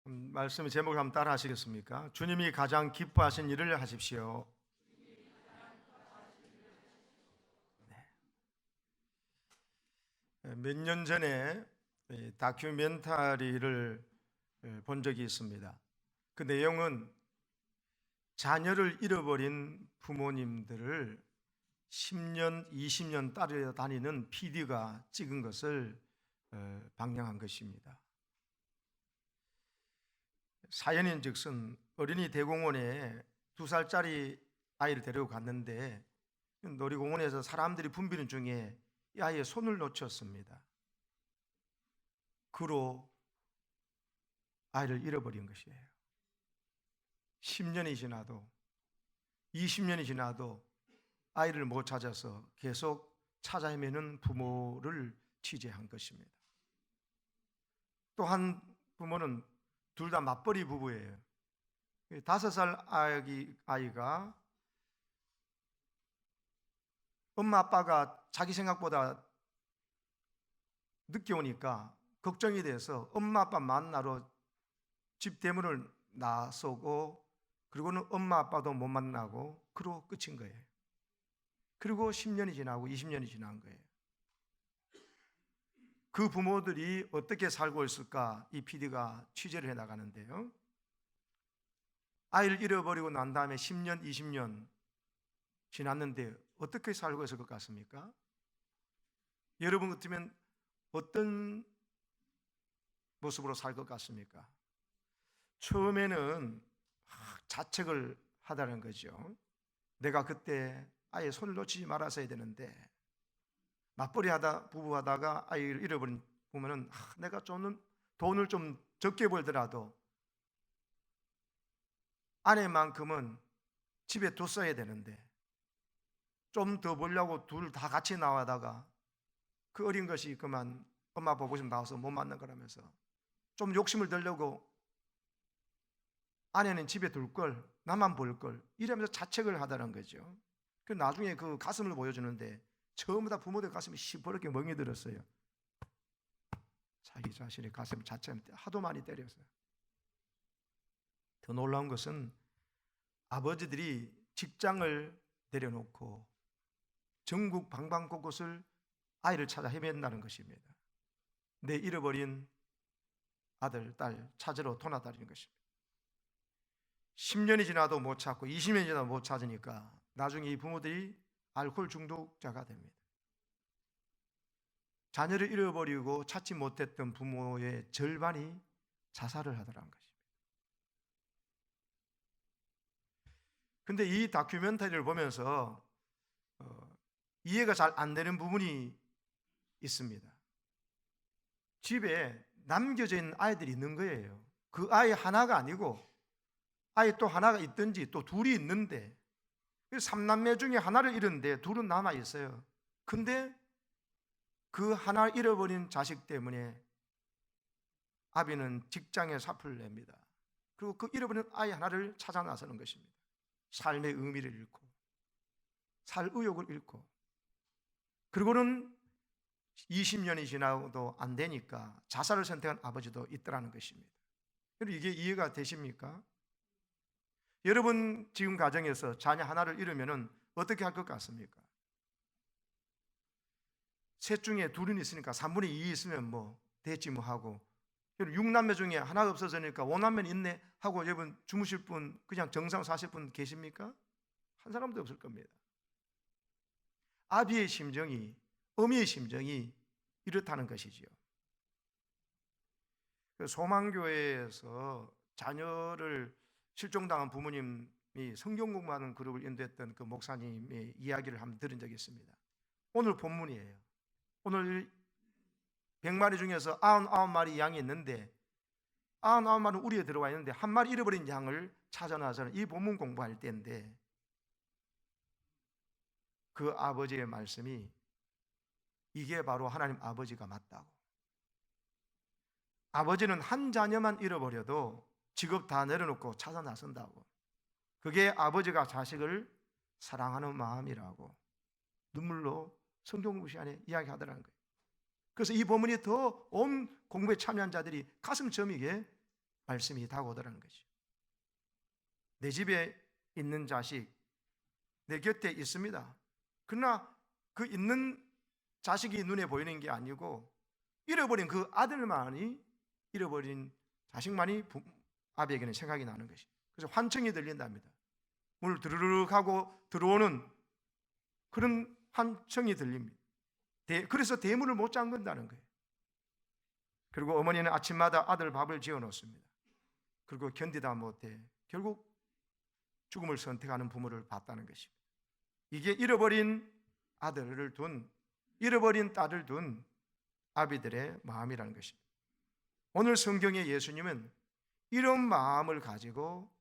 말씀의 제목을 한번 따라 하시겠습니까? 주님이 가장 기뻐하신 일을 하십시오. 몇 년 전에 다큐멘터리를 본 적이 있습니다. 그 내용은 자녀를 잃어버린 부모님들을 10년, 20년 따라다니는 PD가 찍은 것을 방영한 것입니다. 사연인즉슨 어린이 대공원에 2살짜리 아이를 데리고 갔는데 놀이공원에서 사람들이 붐비는 중에 이 아이의 손을 놓쳤습니다. 그로 아이를 잃어버린 것이에요. 10년이 지나도 20년이 지나도 아이를 못 찾아서 계속 찾아 헤매는 부모를 취재한 것입니다. 또 한 부모는 둘 다 맞벌이 부부예요. 5살 아이가 엄마 아빠가 자기 생각보다 늦게 오니까 걱정이 돼서 엄마 아빠 만나러 집 대문을 나서고, 그리고는 엄마 아빠도 못 만나고 그러고 끝인 거예요. 그리고 10년이 지나고 20년이 지난 거예요. 그 부모들이 어떻게 살고 있을까 이 PD가 취재를 해 나가는데요, 아이를 잃어버리고 난 다음에 10년, 20년 지났는데 어떻게 살고 있을 것 같습니까? 여러분 같으면 어떤 모습으로 살 것 같습니까? 처음에는 자책을 하다는 거죠. 내가 그때 아이의 손을 놓치지 말았어야 되는데, 맞벌이 부부하다가 아이를 잃어버린 보면은 내가 돈을 좀 적게 벌더라도 아내만큼은 집에 뒀어야 되는데, 좀 더 벌려고 둘 다 같이 나와다가 그 어린 것이 그만 엄마 아빠 보시면 나와서 못 만난 거라면서 좀 욕심을 들려고 아내는 집에 둘 걸, 나만 볼 걸, 이러면서 자책을 하다는 거죠. 그 나중에 그 가슴을 보여주는데 처음부터 다 부모들 가슴이 시퍼렇게 멍이 들었어요. 자기 자신의 가슴 자체를 하도 많이 때렸어요. 더 놀라운 것은 아버지들이 직장을 내려놓고 전국 방방곳곳을 아이를 찾아 헤맨다는 것입니다. 내 잃어버린 아들, 딸 찾으러 돌아다니는 것입니다. 10년이 지나도 못 찾고 20년이 지나도 못 찾으니까 나중에 이 부모들이 알코올 중독자가 됩니다. 자녀를 잃어버리고 찾지 못했던 부모의 절반이 자살을 하더라는 것입니다. 근데 이 다큐멘터리를 보면서 이해가 잘 안 되는 부분이 있습니다. 집에 남겨져 있는 아이들이 있는 거예요. 그 아이 하나가 아니고 아이 또 하나가 있든지 또 둘이 있는데, 3남매 중에 하나를 잃었는데 둘은 남아 있어요. 근데 그 하나 잃어버린 자식 때문에 아비는 직장에 사표를 냅니다. 그리고 그 잃어버린 아이 하나를 찾아 나서는 것입니다. 삶의 의미를 잃고 살 의욕을 잃고, 그리고는 20년이 지나도 안 되니까 자살을 선택한 아버지도 있더라는 것입니다. 여러분, 이게 이해가 되십니까? 여러분 지금 가정에서 자녀 하나를 잃으면 어떻게 할 것 같습니까? 셋 중에 둘은 있으니까 3분의 2 있으면 뭐 됐지 뭐 하고, 여러분 6남매 중에 하나가 없어지니까 5남매는 있네 하고 여러분 주무실 분, 그냥 정상 사실 분 계십니까? 한 사람도 없을 겁니다. 아비의 심정이, 어미의 심정이 이렇다는 것이지요. 소망교회에서 자녀를 실종당한 부모님이 성경 공부하는 그룹을 인도했던 그 목사님의 이야기를 한번 들은 적이 있습니다. 오늘 본문이에요. 오늘 100마리 중에서 99마리 양이 있는데 99마리는 우리에 들어와 있는데 한 마리 잃어버린 양을 찾아 나서는 이 본문 공부할 때인데, 그 아버지의 말씀이 이게 바로 하나님 아버지가 맞다고. 아버지는 한 자녀만 잃어버려도 직업 다 내려놓고 찾아 나선다고. 그게 아버지가 자식을 사랑하는 마음이라고 눈물로 성경 공부 시간에 이야기하더라는 거예요. 그래서 이 본문이 더 온 공부에 참여한 자들이 가슴 저미게 말씀이 다가오더라는 것이죠. 내 집에 있는 자식 내 곁에 있습니다. 그러나 그 있는 자식이 눈에 보이는 게 아니고 잃어버린 그 아들만이, 잃어버린 자식만이 아비에게는 생각이 나는 것이. 그래서 환청이 들린답니다. 문을 드르륵 하고 들어오는 그런 환청이 들립니다. 그래서 대문을 못 잠근다는 거예요. 그리고 어머니는 아침마다 아들 밥을 지어 놓습니다. 그리고 견디다 못해 결국 죽음을 선택하는 부모를 봤다는 것입니다. 이게 잃어버린 아들을 둔, 잃어버린 딸을 둔 아비들의 마음이라는 것입니다. 오늘 성경의 예수님은 이런 마음을 가지고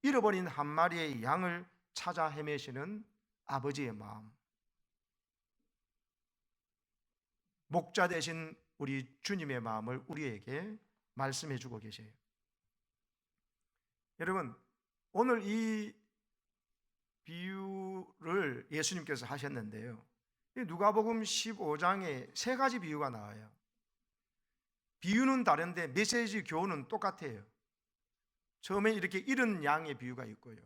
잃어버린 한 마리의 양을 찾아 헤매시는 아버지의 마음, 목자 되신 우리 주님의 마음을 우리에게 말씀해 주고 계세요. 여러분, 오늘 이 비유를 예수님께서 하셨는데요, 누가복음 15장에 세 가지 비유가 나와요. 비유는 다른데 메시지 교훈은 똑같아요. 처음에 이렇게 잃은 양의 비유가 있고요,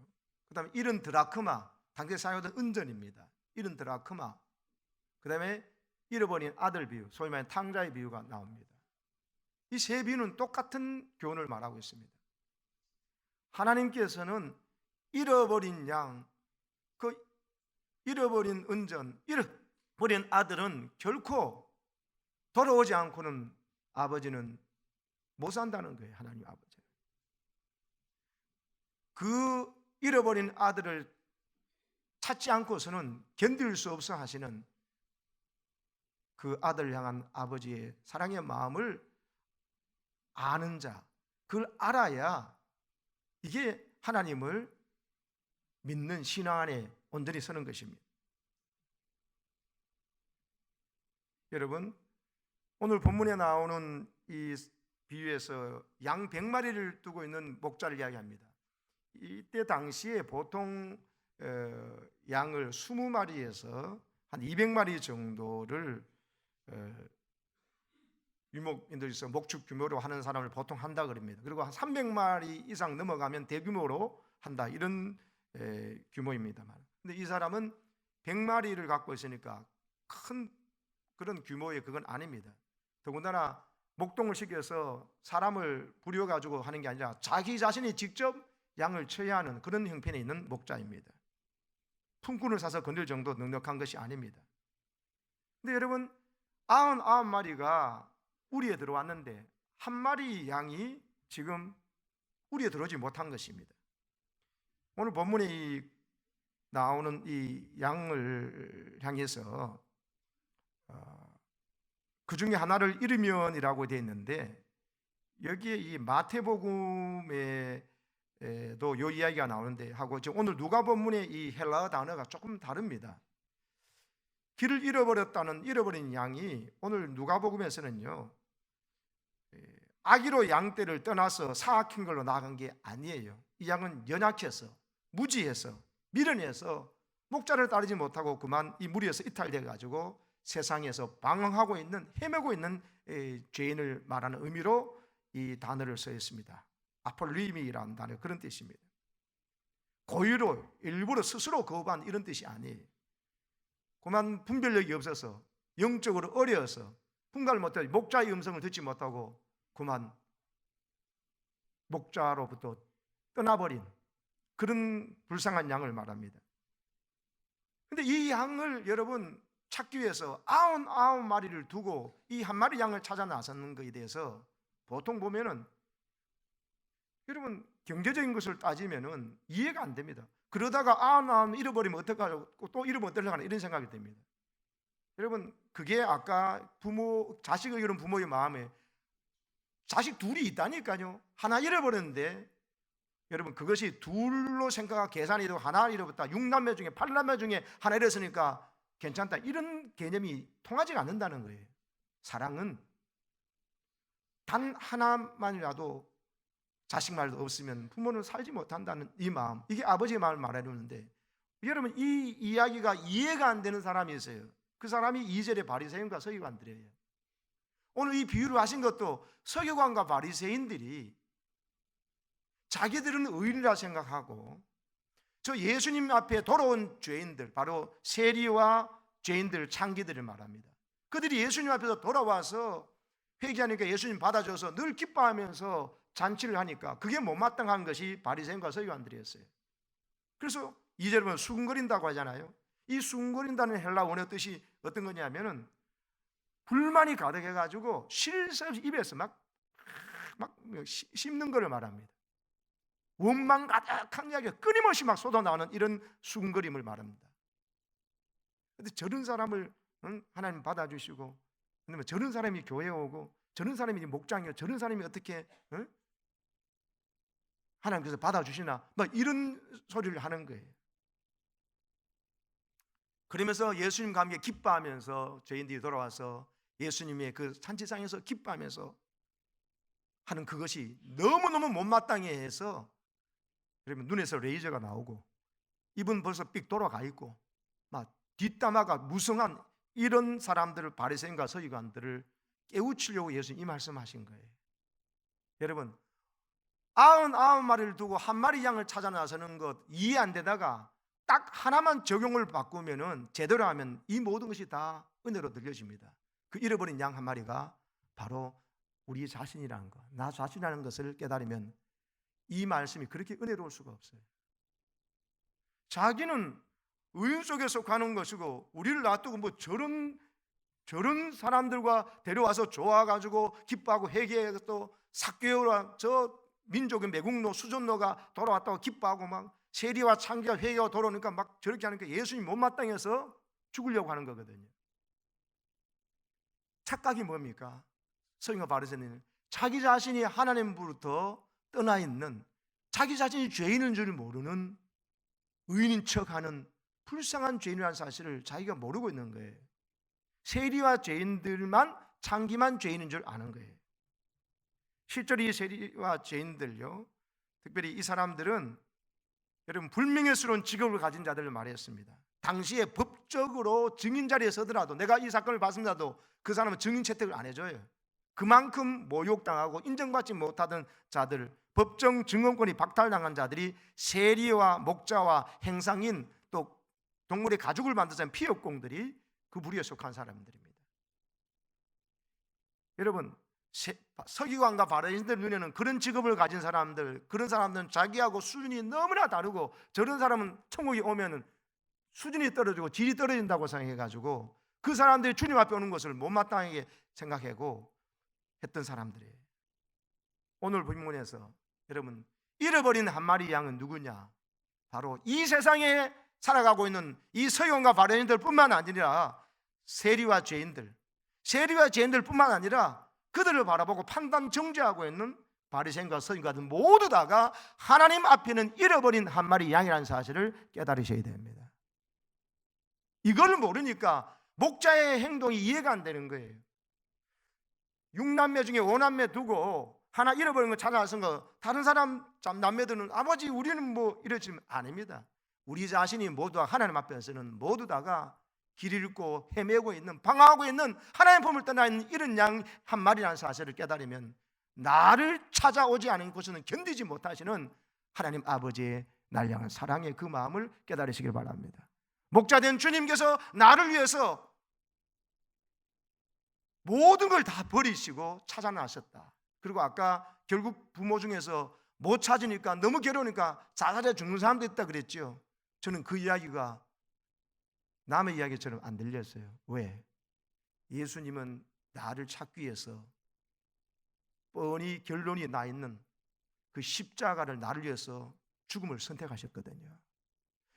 그 다음에 잃은 드라크마, 당시에 사용하던 은전입니다. 잃은 드라크마, 그 다음에 잃어버린 아들 비유, 소위 말하는 탕자의 비유가 나옵니다. 이 세 비유는 똑같은 교훈을 말하고 있습니다. 하나님께서는 잃어버린 양, 그 잃어버린 은전, 잃어버린 아들은 결코 돌아오지 않고는 아버지는 못 산다는 거예요. 하나님 아버지. 그 잃어버린 아들을 찾지 않고서는 견딜 수 없어 하시는 그 아들을 향한 아버지의 사랑의 마음을 아는 자, 그걸 알아야 이게 하나님을 믿는 신앙 안에 온전히 서는 것입니다. 여러분, 오늘 본문에 나오는 이 비유에서 양 100마리를 두고 있는 목자를 이야기합니다. 이때 당시에 보통 양을 20마리에서 한 200마리 정도를 유목민들에서 목축 규모로 하는 사람을 보통 한다 그럽니다. 그리고 한 300마리 이상 넘어가면 대규모로 한다, 이런 규모입니다만, 근데 이 사람은 100마리를 갖고 있으니까 큰 그런 규모의 그건 아닙니다. 더군다나 목동을 시켜서 사람을 부려가지고 하는 게 아니라 자기 자신이 직접 양을 쳐야 하는 그런 형편에 있는 목자입니다. 품꾼을 사서 건들 정도 넉넉한 것이 아닙니다. 근데 여러분, 99마리가 우리에 들어왔는데 한 마리 양이 지금 우리에 들어오지 못한 것입니다. 오늘 본문에 나오는 이 양을 향해서 그 중에 하나를 잃으면이라고 되어 있는데, 여기에 이 마태복음에도 이 이야기가 나오는데 하고 지금 오늘 누가본문의 이 헬라어 단어가 조금 다릅니다. 길을 잃어버린 양이 오늘 누가복음에서는요, 아기로 양떼를 떠나서 사악한 걸로 나간 게 아니에요. 이 양은 연약해서, 무지해서, 미련해서 목자를 따르지 못하고 그만 이 무리에서 이탈돼 가지고 세상에서 방황하고 있는, 헤매고 있는 죄인을 말하는 의미로 이 단어를 써있습니다. 아폴리미라는 단어, 그런 뜻입니다. 고의로 일부러 스스로 거부한 이런 뜻이 아니에요. 그만 분별력이 없어서, 영적으로 어려서 분간을 못하고 목자의 음성을 듣지 못하고 그만 목자로부터 떠나버린 그런 불쌍한 양을 말합니다. 근데 이 양을 여러분 찾기 위해서 99마리를 두고 이 한 마리 양을 찾아 나서는 것에 대해서 보통 보면은 여러분 경제적인 것을 따지면은 이해가 안 됩니다. 그러다가 잃어버리면 어떡하고 또 잃으면 어떡하나 이런 생각이 듭니다. 여러분, 그게 아까 자식을 잃은 부모의 마음에 자식 둘이 있다니까요. 하나 잃어버렸는데 여러분, 그것이 둘로 생각하고 계산이 되고 하나 잃어버렸다, 6남매 중에 8남매 중에 하나 잃었으니까 괜찮다, 이런 개념이 통하지 않는다는 거예요. 사랑은 단 하나만이라도 자식 말도 없으면 부모는 살지 못한다는 이 마음, 이게 아버지의 마음을 말해주는데, 여러분 이 이야기가 이해가 안 되는 사람이 있어요. 그 사람이 2절의 바리새인과 서기관들이에요. 오늘 이 비유를 하신 것도 서기관과 바리새인들이 자기들은 의인이라 생각하고 저 예수님 앞에 돌아온 죄인들, 바로 세리와 죄인들, 창기들을 말합니다. 그들이 예수님 앞에서 돌아와서 회개하니까 예수님 받아줘서 늘 기뻐하면서 잔치를 하니까 그게 못마땅한 것이 바리새인과 서기관들이었어요. 그래서 2절에 보면 수군거린다고 하잖아요. 이 수군거린다는 헬라 원어의 뜻이 어떤 거냐면은 불만이 가득해가지고 쉴 새 없이 입에서 막 씹는 것을 말합니다. 원망 가득한 이야기가 끊임없이 막 쏟아나오는 이런 수군거림을 말합니다. 그런데 저런 사람을 하나님 받아주시고, 그다음에 저런 사람이 교회에 오고, 저런 사람이 목장이요, 저런 사람이 어떻게 하나님께서 받아주시나, 막 이런 소리를 하는 거예요. 그러면서 예수님과 함께 기뻐하면서 죄인들이 돌아와서 예수님의 그 잔치상에서 기뻐하면서 하는 그것이 너무너무 못마땅해 해서, 그러면 눈에서 레이저가 나오고 입은 벌써 삑 돌아가 있고 막 뒷담화가 무성한 이런 사람들을, 바리새인과 서기관들을 깨우치려고 예수님 이 말씀하신 거예요. 여러분, 99마리를 두고 한 마리 양을 찾아 나서는 것 이해 안 되다가 딱 하나만 적용을 바꾸면은, 제대로 하면 이 모든 것이 다 은혜로 들려집니다. 그 잃어버린 양 한 마리가 바로 우리 자신이라는 것, 나 자신이라는 것을 깨달으면 이 말씀이 그렇게 은혜로울 수가 없어요. 자기는 의인 속에 속하는 것이고 우리를 놔두고 뭐 저런 사람들과 데려와서 좋아가지고 기뻐하고 회개해서 또 삭개오라 저 민족의 매국노 수존노가 돌아왔다고 기뻐하고 막 세리와 창기가 회개하고 돌아오니까 막 저렇게 하니까 예수님 못마땅해서 죽으려고 하는 거거든요. 착각이 뭡니까? 서기관과 바리새인은 자기 자신이 하나님으로부터 떠나 있는, 자기 자신이 죄인인 줄 모르는, 의인인 척하는 불쌍한 죄인이라는 사실을 자기가 모르고 있는 거예요. 세리와 죄인들만, 창기만 죄인인 줄 아는 거예요. 실제로 이 세리와 죄인들요, 특별히 이 사람들은 여러분 불명예스러운 직업을 가진 자들을 말했습니다. 당시에 법적으로 증인 자리에 서더라도, 내가 이 사건을 봤습니다도 그 사람은 증인 채택을 안 해줘요. 그만큼 모욕당하고 인정받지 못하던 자들, 법정 증언권이 박탈당한 자들이 세리와 목자와 행상인, 또 동물의 가죽을 만드는 피업공들이 그 부류에 속한 사람들입니다. 여러분, 서기관과 바리새인들 눈에는 그런 직업을 가진 사람들, 그런 사람들은 자기하고 수준이 너무나 다르고, 저런 사람은 천국에 오면은 수준이 떨어지고 질이 떨어진다고 생각해가지고 그 사람들이 주님 앞에 오는 것을 못마땅하게 생각하고 했던 사람들이에요. 오늘 본문에서 여러분, 잃어버린 한 마리 양은 누구냐? 바로 이 세상에 살아가고 있는 이 서기관과 바리새인들 뿐만 아니라 세리와 죄인들 뿐만 아니라 그들을 바라보고 판단 정죄하고 있는 바리새인과 서기관들 모두 다가 하나님 앞에는 잃어버린 한 마리 양이라는 사실을 깨달으셔야 됩니다. 이걸 모르니까 목자의 행동이 이해가 안 되는 거예요. 6남매 중에 5남매 두고 하나 잃어버린 거 찾아서 거, 다른 사람 남매들은 아버지 우리는 뭐 이러지는 아닙니다. 우리 자신이 모두 하나님 앞에서는 모두 다가 길 잃고 헤매고 있는, 방황하고 있는, 하나님 품을 떠나 있는 이런 양 한 마리라는 사실을 깨달으면 나를 찾아오지 않은 곳에는 견디지 못하시는 하나님 아버지의 날 향한 사랑의 그 마음을 깨달으시길 바랍니다. 목자된 주님께서 나를 위해서 모든 걸 다 버리시고 찾아 나셨다. 그리고 아까 결국 부모 중에서 못 찾으니까 너무 괴로우니까 자살해 죽는 사람도 있다 그랬죠. 저는 그 이야기가 남의 이야기처럼 안 들렸어요. 왜? 예수님은 나를 찾기 위해서 뻔히 결론이 나 있는 그 십자가를 나를 위해서 죽음을 선택하셨거든요.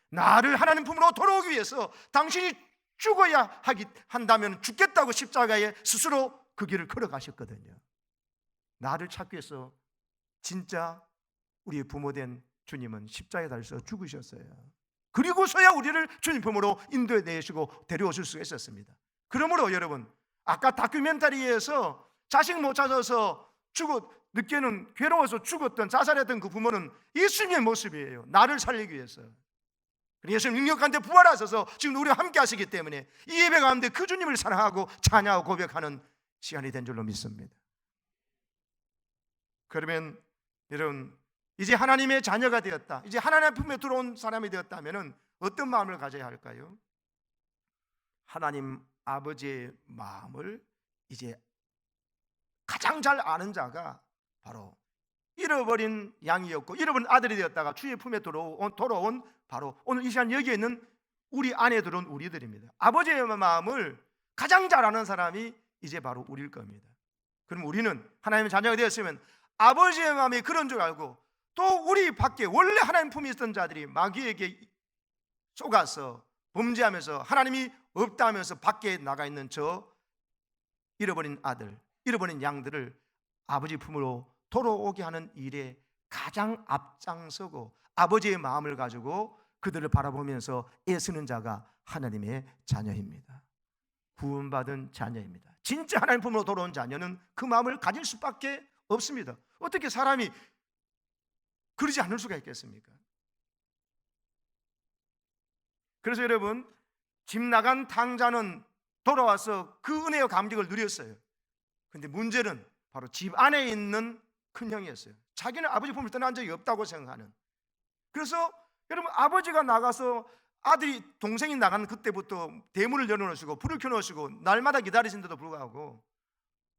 나를 하나님 품으로 돌아오기 위해서 당신이 죽어야 한다면 죽겠다고 십자가에 스스로 그 길을 걸어가셨거든요. 나를 찾기 위해서 진짜 우리의 부모된 주님은 십자가에 달려서 죽으셨어요. 그리고서야 우리를 주님 품으로 인도해 내시고 데려오실 수가 있었습니다. 그러므로 여러분, 아까 다큐멘터리에서 자식 못 찾아서 늦게는 괴로워서 죽었던, 자살했던 그 부모는 예수님의 모습이에요. 나를 살리기 위해서. 예수님 능력한 데 부활하셔서 지금 우리와 함께 하시기 때문에 이 예배 가운데 그 주님을 사랑하고 찬양하고 고백하는 시간이 된 줄로 믿습니다. 그러면 여러분, 이제 하나님의 자녀가 되었다, 이제 하나님의 품에 들어온 사람이 되었다면 어떤 마음을 가져야 할까요? 하나님 아버지의 마음을 이제 가장 잘 아는 자가 바로 잃어버린 양이었고 잃어버린 아들이 되었다가 주의 품에 돌아온 바로 오늘 이 시간 여기에 있는 우리 안에 들어온 우리들입니다. 아버지의 마음을 가장 잘 아는 사람이 이제 바로 우리일 겁니다. 그럼 우리는 하나님의 자녀가 되었으면 아버지의 마음이 그런 줄 알고, 또 우리 밖에 원래 하나님 품에 있던 자들이 마귀에게 속아서 범죄하면서 하나님이 없다 하면서 밖에 나가 있는 저 잃어버린 아들, 잃어버린 양들을 아버지 품으로 돌아오게 하는 일에 가장 앞장서고 아버지의 마음을 가지고 그들을 바라보면서 애쓰는 자가 하나님의 자녀입니다. 구원받은 자녀입니다. 진짜 하나님 품으로 돌아온 자녀는 그 마음을 가질 수밖에 없습니다. 어떻게 사람이 그러지 않을 수가 있겠습니까? 그래서 여러분, 집 나간 탕자는 돌아와서 그 은혜와 감격을 누렸어요. 그런데 문제는 바로 집 안에 있는 큰형이었어요. 자기는 아버지 품을 떠난 적이 없다고 생각하는. 그래서 여러분, 아버지가 나가서 아들이 동생이 나가는 그때부터 대문을 열어놓으시고 불을 켜놓으시고 날마다 기다리신데도 불구하고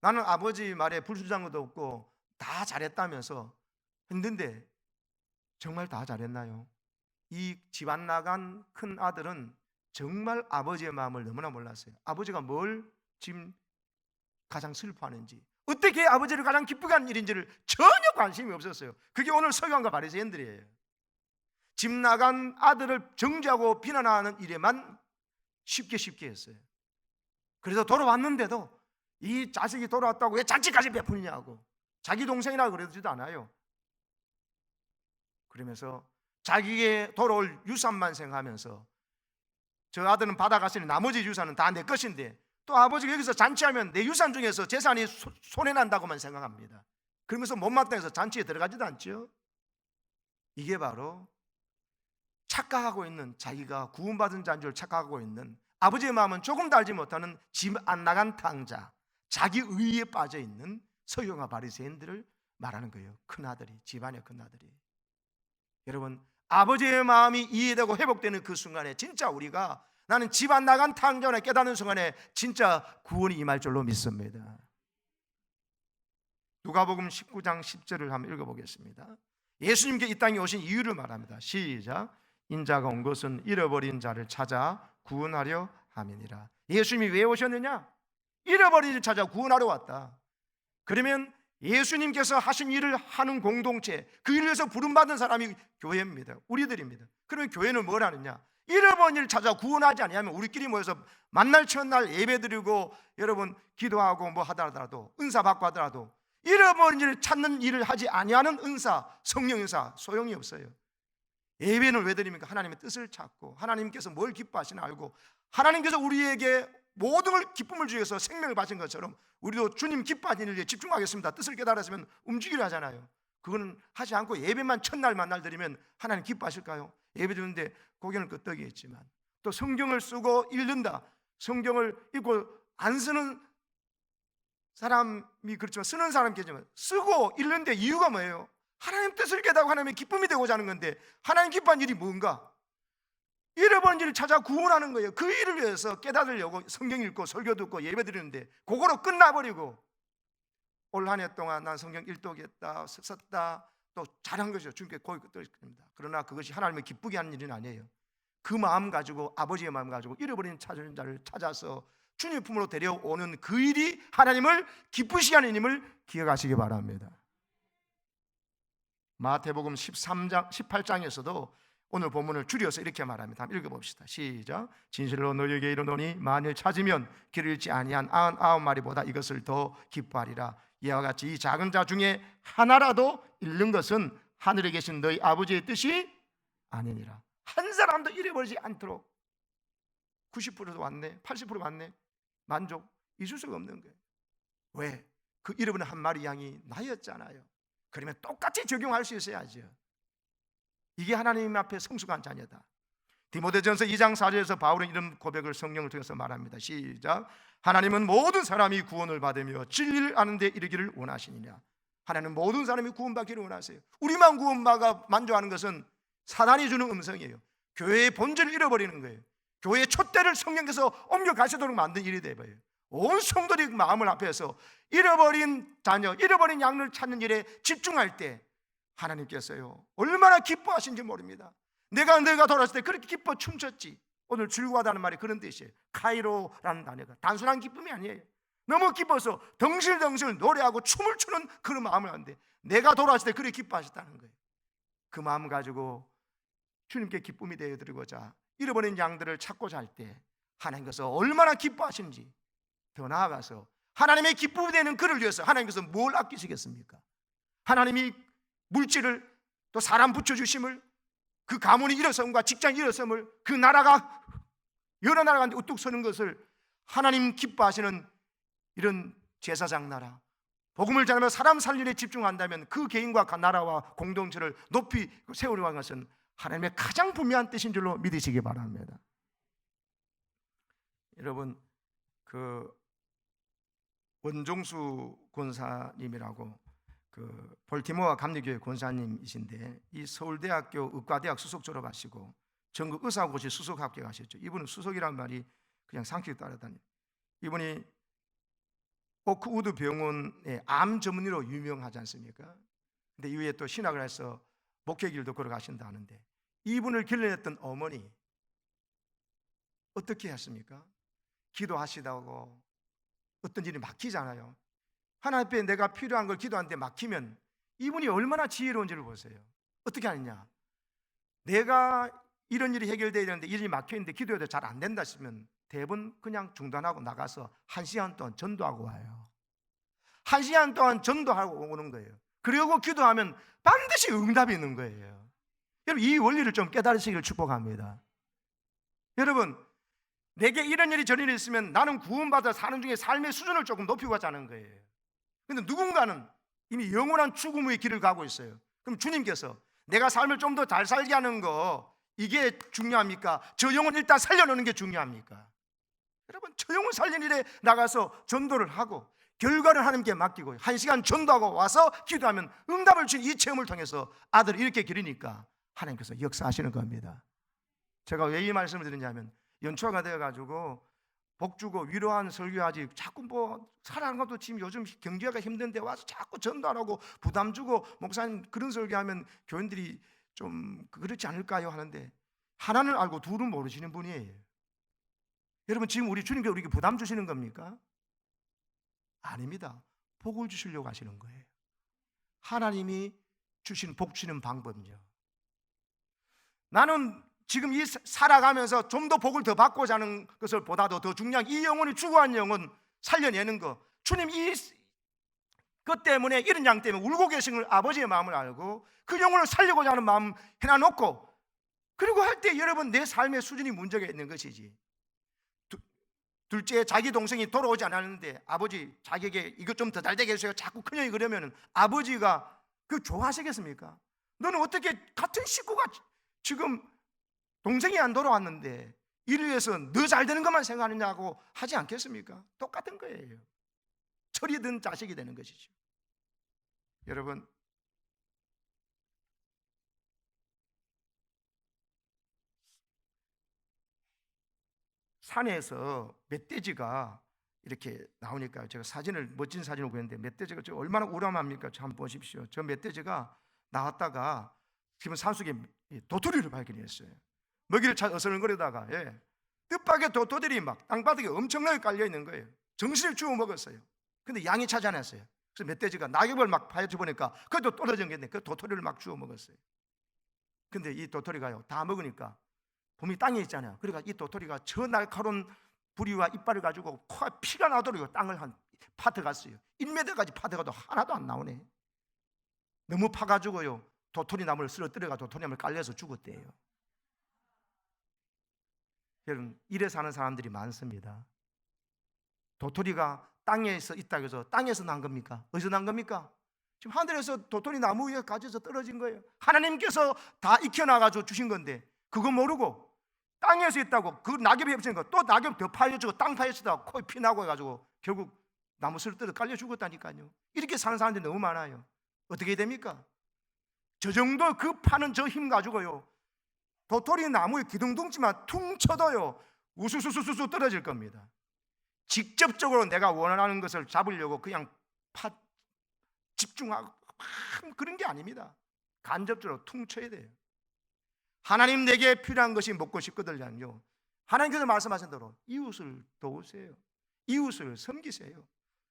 나는 아버지 말에 불순종한 것도 없고 다 잘했다면서 했는데 정말 다 잘했나요? 이 집 안 나간 큰 아들은 정말 아버지의 마음을 너무나 몰랐어요. 아버지가 뭘 지금 가장 슬퍼하는지, 어떻게 아버지를 가장 기쁘게 하는 일인지를 전혀 관심이 없었어요. 그게 오늘 서기관과 바리새인들이에요. 집 나간 아들을 정죄하고 비난하는 일에만 쉽게 했어요. 그래서 돌아왔는데도 이 자식이 돌아왔다고 왜 잔치까지 베푸느냐고, 자기 동생이라고 그러지도 않아요. 그러면서 자기의 돌아올 유산만 생각하면서 저 아들은 받아갔으니 나머지 유산은 다 내 것인데 또 아버지가 여기서 잔치하면 내 유산 중에서 재산이 손해난다고만 생각합니다. 그러면서 못마땅해서 잔치에 들어가지도 않죠. 이게 바로 착각하고 있는, 자기가 구원받은 자인 줄 착각하고 있는, 아버지의 마음은 조금도 알지 못하는 집 안 나간 탕자, 자기 의에 빠져있는 서기관과 바리새인들을 말하는 거예요. 큰아들이, 집안의 큰아들이. 여러분, 아버지의 마음이 이해되고 회복되는 그 순간에 진짜 우리가 나는 집 안 나간 탕자나 깨닫는 순간에 진짜 구원이 임할 줄로 믿습니다. 누가복음 19장 10절을 한번 읽어보겠습니다. 예수님께 이 땅에 오신 이유를 말합니다. 시작. 인자가 온 것은 잃어버린 자를 찾아 구원하려 함이니라. 예수님이 왜 오셨느냐? 잃어버린 자를 찾아 구원하러 왔다. 그러면 예수님께서 하신 일을 하는 공동체, 그 일을 위해서 부름받은 사람이 교회입니다. 우리들입니다. 그러면 교회는 뭘 하느냐? 잃어버린 일을 찾아 구원하지 아니하면 우리끼리 모여서 만날 첫날 예배드리고 여러분 기도하고 뭐 하더라도 은사 받고 하더라도 잃어버린 일을 찾는 일을 하지 아니하는 은사, 성령 은사 소용이 없어요. 예배는 왜 드립니까? 하나님의 뜻을 찾고 하나님께서 뭘 기뻐하시나 알고, 하나님께서 우리에게 모든 걸 기쁨을 주기 위해서 생명을 바친 것처럼 우리도 주님 기뻐하시는 일에 집중하겠습니다, 뜻을 깨달았으면 움직이려 하잖아요. 그거는 하지 않고 예배만 첫날 만날 드리면 하나님 기뻐하실까요? 예배 드리는데 고개는 끄덕이겠지만, 또 성경을 쓰고 읽는다, 성경을 읽고 안 쓰는 사람이 그렇지만 쓰는 사람이 계시지만 쓰고 읽는데 이유가 뭐예요? 하나님 뜻을 깨닫고 하나님의 기쁨이 되고자 하는 건데 하나님 기뻐하는 일이 뭔가? 잃어버린 일을 찾아 구원하는 거예요. 그 일을 위해서 깨닫으려고 성경 읽고 설교 듣고 예배 드리는데 그거로 끝나버리고 올 한 해 동안 난 성경 일독했다, 썼다, 또 잘한 것이죠. 주님께 고기 드립니다. 그러나 그것이 하나님을 기쁘게 하는 일은 아니에요. 그 마음 가지고, 아버지의 마음 가지고 잃어버린 찾은 자를 찾아서 주님 품으로 데려오는 그 일이 하나님을 기쁘시게 하는 일임을 기억하시기 바랍니다. 마태복음 18장에서도 오늘 본문을 줄여서 이렇게 말합니다. 한번 읽어봅시다. 시작. 진실로 너희에게 이르노니 만일 찾으면 길을 잃지 아니한 99마리보다 이것을 더 기뻐하리라. 이와 같이 이 작은 자 중에 하나라도 잃는 것은 하늘에 계신 너희 아버지의 뜻이 아니니라. 한 사람도 잃어버리지 않도록 90%도 왔네, 80% 왔네, 만족 있을 수가 없는 거예요. 왜? 그 잃어버린 한 마리 양이 나였잖아요. 그러면 똑같이 적용할 수 있어야죠. 이게 하나님 앞에 성숙한 자녀다. 디모데전서 2장 4절에서 바울은 이런 고백을 성령을 통해서 말합니다. 시작. 하나님은 모든 사람이 구원을 받으며 진리를 아는 데 이르기를 원하시느냐. 하나님은 모든 사람이 구원받기를 원하세요. 우리만 구원받아 만족하는 것은 사단이 주는 음성이에요. 교회의 본질을 잃어버리는 거예요. 교회의 촛대를 성령께서 옮겨가시도록 만든 일이 되어요. 온 성도들이 마음을 합해서 잃어버린 자녀, 잃어버린 양을 찾는 일에 집중할 때 하나님께서요 얼마나 기뻐하신지 모릅니다. 내가 돌아왔을 때 그렇게 기뻐 춤췄지. 오늘 즐거워하다는 말이 그런 뜻이에요. 카이로라는 단어가 단순한 기쁨이 아니에요. 너무 기뻐서 덩실덩실 노래하고 춤을 추는 그런 마음을 하는데 내가 돌아왔을 때 그렇게 기뻐하셨다는 거예요. 그 마음 가지고 주님께 기쁨이 되어드리고자 잃어버린 양들을 찾고자 할 때 하나님께서 얼마나 기뻐하시는지, 더 나아가서 하나님의 기쁨이 되는 그를 위해서 하나님께서 뭘 아끼시겠습니까? 하나님이 물질을, 또 사람 붙여주심을, 그 가문이 일어섬과 직장이 일어섬을, 그 나라가 여러 나라가 우뚝 서는 것을 하나님 기뻐하시는 이런 제사장 나라, 복음을 전하며 사람 살리는 데 집중한다면 그 개인과 나라와 공동체를 높이 세우려는 것은 하나님의 가장 분명한 뜻인 줄로 믿으시기 바랍니다. 여러분, 그 원종수 권사님이라고 그 볼티모어 감리교회 권사님이신데, 이 서울대학교 의과대학 수석 졸업하시고 전국 의사고시 수석 합격하셨죠. 이분은 수석이란 말이 그냥 상식 따라다니. 이분이 오크우드 병원의 암 전문의로 유명하지 않습니까? 근데 이후에 또 신학을 해서 목회길도 걸어가신다 하는데, 이분을 길러냈던 어머니 어떻게 했습니까? 기도하시다고 어떤 일이 막히잖아요. 하나님 앞에 내가 필요한 걸 기도하는데 막히면 이분이 얼마나 지혜로운지를 보세요. 어떻게 하느냐? 내가 이런 일이 해결돼야 되는데 일이 막혀있는데 기도해도 잘 안 된다 싶으면 대부분 그냥 중단하고 나가서 1시간 동안 전도하고 와요. 1시간 동안 전도하고 오는 거예요. 그리고 기도하면 반드시 응답이 있는 거예요. 여러분, 이 원리를 좀 깨달으시기를 축복합니다. 여러분, 내게 이런 일이 저런 일이 있으면 나는 구원받아 사는 중에 삶의 수준을 조금 높이고 가자는 거예요. 근데 누군가는 이미 영원한 죽음의 길을 가고 있어요. 그럼 주님께서 내가 삶을 좀 더 잘 살게 하는 거, 이게 중요합니까? 저 영혼 일단 살려놓는 게 중요합니까? 여러분, 저 영혼 살리는 일에 나가서 전도를 하고 결과를 하나님께 맡기고 1시간 전도하고 와서 기도하면 응답을 준 이 체험을 통해서 아들을 이렇게 기르니까 하나님께서 역사하시는 겁니다. 제가 왜 이 말씀을 드리냐면, 연초가 되어가지고 복주고 위로하는 설교하지 자꾸 뭐 살아가는 것도 지금 요즘 경제가 힘든데 와서 자꾸 전도 안 하고 부담 주고 목사님 그런 설교하면 교인들이 좀 그렇지 않을까요 하는데, 하나는 알고 둘은 모르시는 분이에요. 여러분, 지금 우리 주님께 우리에게 부담 주시는 겁니까? 아닙니다. 복을 주시려고 하시는 거예요. 하나님이 주신 복 주시는 방법이요. 나는 지금 이 살아가면서 좀 더 복을 더 받고자 하는 것을 보다도 더 중요한 이 영혼이 죽어간 영혼 살려내는 거, 주님 이것 때문에 이런 양 때문에 울고 계신 걸 아버지의 마음을 알고 그 영혼을 살리고자 하는 마음 해놔놓고, 그리고 할 때 여러분 내 삶의 수준이 문제가 있는 것이지. 둘째 자기 동생이 돌아오지 않았는데 아버지 자기에게 이것 좀 더 잘 되게 해주세요 자꾸 큰형이 그러면 아버지가 그 좋아하시겠습니까? 너는 어떻게 같은 식구가 지금 동생이 안 돌아왔는데 이를 위해서 너 잘 되는 것만 생각하느냐고 하지 않겠습니까? 똑같은 거예요. 철이 든 자식이 되는 것이죠. 여러분, 산에서 멧돼지가 이렇게 나오니까 제가 멋진 사진을 보였는데, 멧돼지가 얼마나 우람합니까? 한번 보십시오. 저 멧돼지가 나왔다가 지금 산속에 도토리를 발견했어요. 먹이를 찾아 어슬렁거리다가 뜻밖의 도토리들이 막 땅바닥에 엄청나게 깔려 있는 거예요. 정신을 주워 먹었어요. 근데 양이 찾아냈어요. 그래서 멧돼지가 낙엽을 막 파헤쳐 보니까 그것도 떨어진 게 있는데 그 도토리를 막 주워 먹었어요. 근데 이 도토리가요 다 먹으니까 봄이 땅에 있잖아요. 그러니까 이 도토리가 저 날카로운 부리와 이빨을 가지고 코가 피가 나도록 땅을 한 파트 갔어요. 1m까지 파트가도 하나도 안 나오네. 너무 파가지고요 도토리 나무를 쓰러뜨려가 도토리 나무를 깔려서 죽었대요. 여러분, 이래 사는 사람들이 많습니다. 도토리가 땅에서 있다고 해서 땅에서 난 겁니까? 어디서 난 겁니까? 지금 하늘에서 도토리 나무 위에 가져서 떨어진 거예요. 하나님께서 다 익혀놔가지고 주신 건데 그거 모르고 땅에서 있다고 그 낙엽이 없으니까 또 낙엽 더 파여주고 땅 파여주다가 코에 피 나고 해가지고 결국 나무 쓰러뜨려 깔려 죽었다니까요. 이렇게 사는 사람들이 너무 많아요. 어떻게 됩니까? 저 정도 그 파는 저 힘 가지고요, 도토리 나무에 기둥둥지만 퉁 쳐도요 우수수수수 떨어질 겁니다. 직접적으로 내가 원하는 것을 잡으려고 그냥 집중하고 그런 게 아닙니다. 간접적으로 퉁 쳐야 돼요. 하나님 내게 필요한 것이 먹고 싶거든요. 하나님께서 말씀하신 대로 이웃을 도우세요. 이웃을 섬기세요.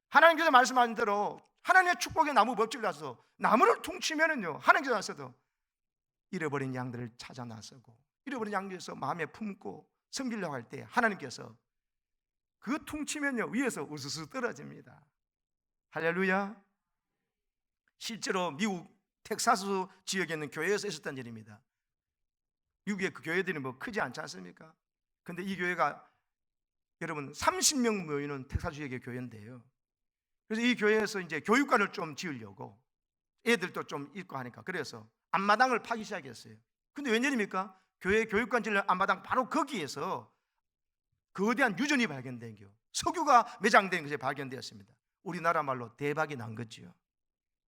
하나님께서 말씀하신 대로 하나님의 축복의 나무 법칙이라서 나무를 퉁치면은요, 하나님께서도 잃어버린 양들을 찾아 나서고, 잃어버린 양들에서 마음에 품고 섬기려고 할 때 하나님께서 그 퉁치면요 위에서 우수수 떨어집니다. 할렐루야. 실제로 미국 텍사스 지역에 있는 교회에서 있었던 일입니다. 미국의 그 교회들이 뭐 크지 않지 않습니까? 근데 이 교회가 여러분 30명 모이는 텍사스 지역의 교회인데요. 그래서 이 교회에서 이제 교육관을 좀 지으려고 애들도 좀 있고 하니까 그래서 앞마당을 파기 시작했어요. 근데 웬일입니까? 교회 교육관 지으려는 앞마당 바로 거기에서 거대한 유전이 발견된 게 석유가 매장된 것이 발견되었습니다. 우리나라 말로 대박이 난 거지요.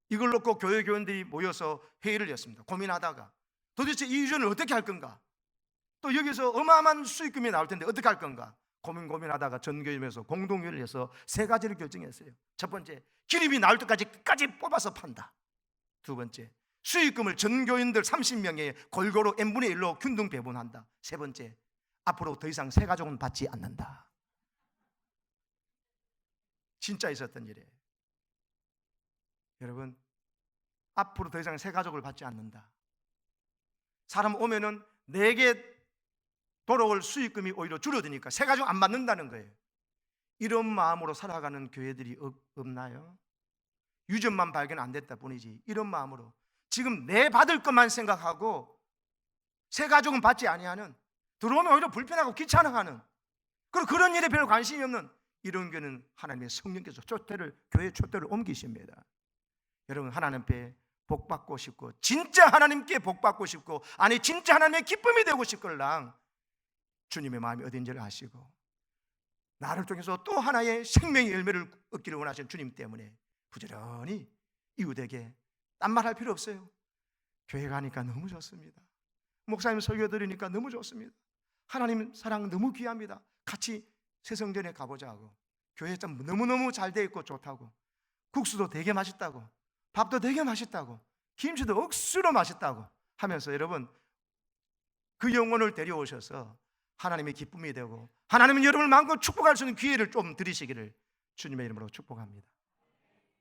이걸 놓고 교회 교원들이 모여서 회의를 했습니다. 고민하다가 도대체 이 유전을 어떻게 할 건가? 또 여기서 어마어마한 수익금이 나올 텐데 어떻게 할 건가? 고민하다가 전교협에서 공동회의를 해서 세 가지를 결정했어요. 첫 번째, 기름이 나올 때까지 끝까지 뽑아서 판다. 두 번째, 수익금을 전교인들 30명에 골고루 n분의 1로 균등 배분한다. 세 번째, 앞으로 더 이상 새 가족은 받지 않는다. 진짜 있었던 일이에요. 여러분, 앞으로 더 이상 새 가족을 받지 않는다. 사람 오면은 내게 돌아올 수익금이 오히려 줄어드니까 새 가족 안 받는다는 거예요. 이런 마음으로 살아가는 교회들이 없나요? 유전만 발견 안 됐다 뿐이지 이런 마음으로 지금 내 받을 것만 생각하고 새 가족은 받지 아니하는, 들어오면 오히려 불편하고 귀찮아하는, 그리고 그런 일에 별로 관심이 없는 이런 교회는 하나님의 성령께서 교회의 촛대를 옮기십니다. 여러분, 하나님 앞에 복 받고 싶고 진짜 하나님께 복 받고 싶고 아니 진짜 하나님의 기쁨이 되고 싶걸랑 주님의 마음이 어딘지를 아시고 나를 통해서 또 하나의 생명의 열매를 얻기를 원하시는 주님 때문에 부지런히 이웃에게 딴 말 할 필요 없어요. 교회 가니까 너무 좋습니다. 목사님 설교 들으니까 너무 좋습니다. 하나님 사랑 너무 귀합니다. 같이 새성전에 가보자고. 교회 참 너무너무 잘 돼 있고 좋다고. 국수도 되게 맛있다고, 밥도 되게 맛있다고, 김치도 억수로 맛있다고 하면서 여러분 그 영혼을 데려오셔서 하나님의 기쁨이 되고 하나님은 여러분을 마음껏 축복할 수 있는 기회를 좀 드리시기를 주님의 이름으로 축복합니다.